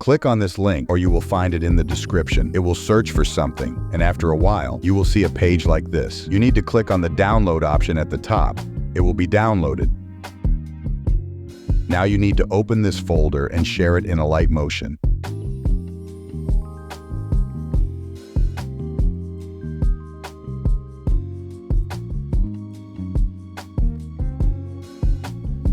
Click on this link or you will find it in the description. It will search for something, and after a while, you will see a page like this. You need to click on the download option at the top. It will be downloaded. Now you need to open this folder and share it in a light motion.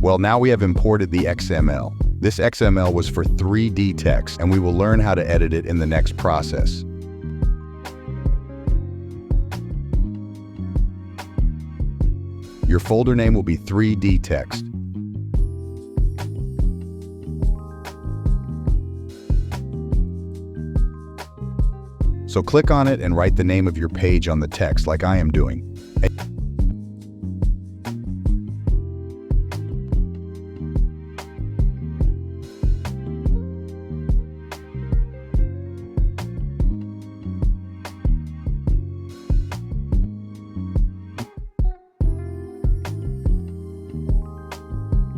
Well, now we have imported the XML. This XML was for 3D text, and we will learn how to edit it in the next process. Your folder name will be 3D text. So click on it and write the name of your page on the text like I am doing.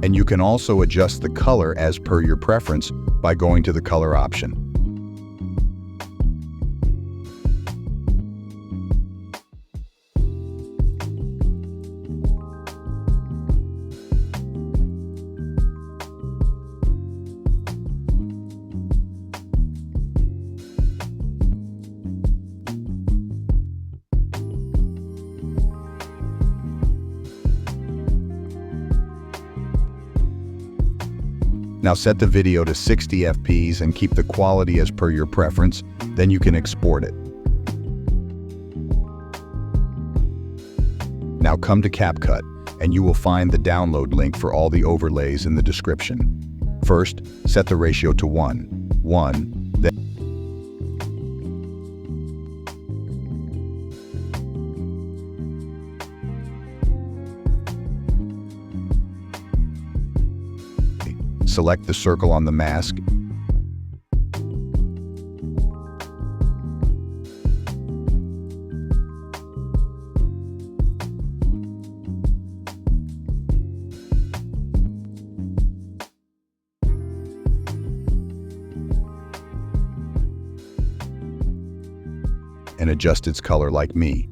And you can also adjust the color as per your preference by going to the color option. Now set the video to 60 fps and keep the quality as per your preference, then you can export it. Now come to Capcut, and you will find the download link for all the overlays in the description. First, set the ratio to 1:1, then select the circle on the mask. And adjust its color like me.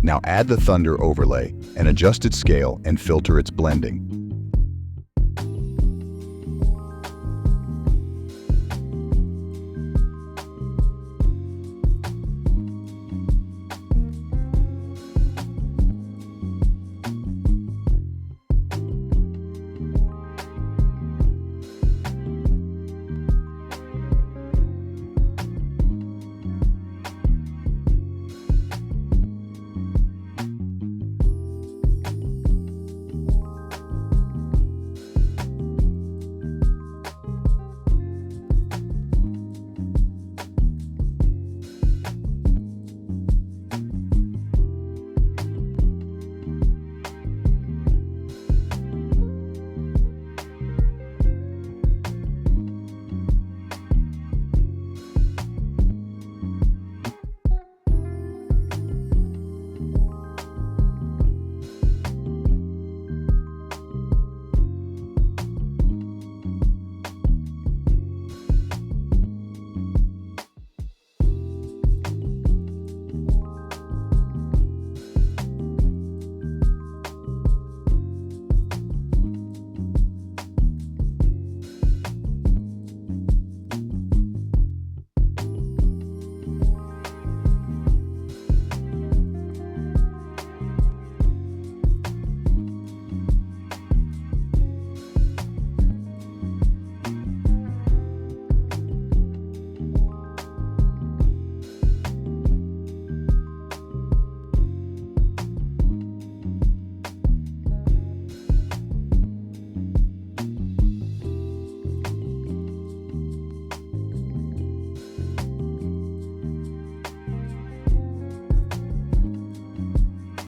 Now add the thunder overlay and adjust its scale and filter its blending.